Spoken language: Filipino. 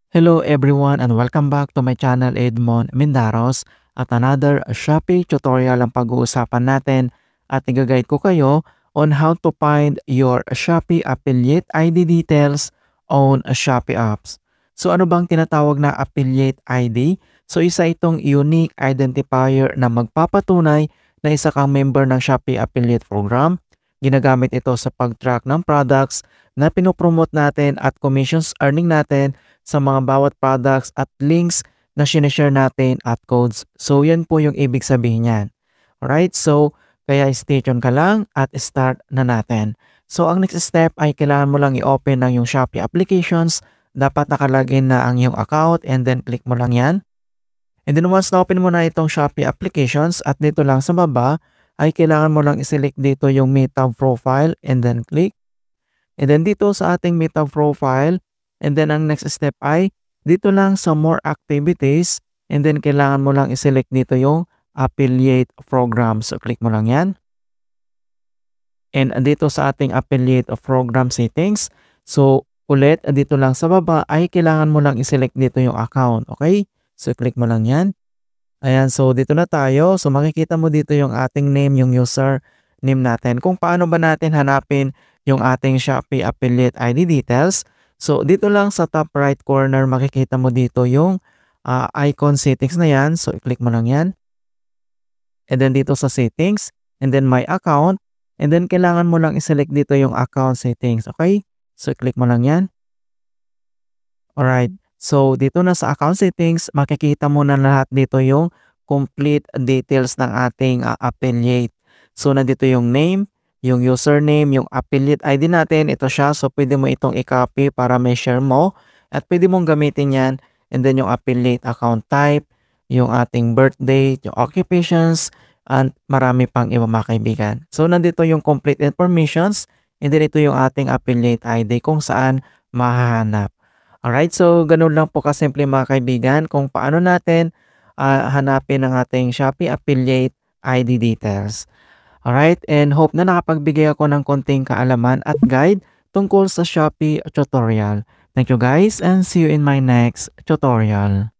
Hello everyone and welcome back to my channel Edmond Mindaros at another Shopee tutorial ang pag-uusapan natin at i-guide ko kayo on how to find your Shopee affiliate ID details on Shopee apps. So ano bang tinatawag na affiliate ID? So isa itong unique identifier na magpapatunay na isa kang member ng Shopee affiliate program. Ginagamit ito sa pag-track ng products na pinopromote natin at commissions earning natin sa mga bawat products at links na sinishare natin at codes. So yan po yung ibig sabihin niyan. Alright, so kaya stay tuned ka lang at start na natin. So ang next step ay kailangan mo lang i-open ng yung Shopee applications. Dapat nakalagin na ang iyong account and then click mo lang yan. And then once na-open mo na itong Shopee applications at dito lang sa baba ay kailangan mo lang i-select dito yung Meta profile and then click. And then dito sa ating Meta profile, and then ang next step ay dito lang sa more activities and then kailangan mo lang i-select dito yung affiliate program. So click mo lang yan. And dito sa ating affiliate program settings, so ulit dito lang sa baba ay kailangan mo lang i-select dito yung account. Okay? So click mo lang yan. Ayan, so dito na tayo. So makikita mo dito yung ating name, yung user name natin. Kung paano ba natin hanapin yung ating Shopee affiliate ID details. So dito lang sa top right corner makikita mo dito yung icon settings na yan. So i-click mo lang yan. And then dito sa settings and then my account and then kailangan mo lang i-select dito yung account settings. Okay? So i-click mo lang yan. Alright. So, dito na sa account settings, makikita mo na lahat dito yung complete details ng ating affiliate. So, nandito yung name, yung username, yung affiliate ID natin. Ito siya. So, pwede mo itong i-copy para may share mo. At pwede mong gamitin yan. And then yung affiliate account type, yung ating birth date, yung occupations, and marami pang iba mga kaibigan. So, nandito yung complete informations. And then ito yung ating affiliate ID kung saan mahahanap. Alright, so ganun lang po kasimple mga kaibigan kung paano natin hanapin ang ating Shopee affiliate ID details. Alright, and hope na nakapagbigay ako ng konting kaalaman at guide tungkol sa Shopee tutorial. Thank you guys and see you in my next tutorial.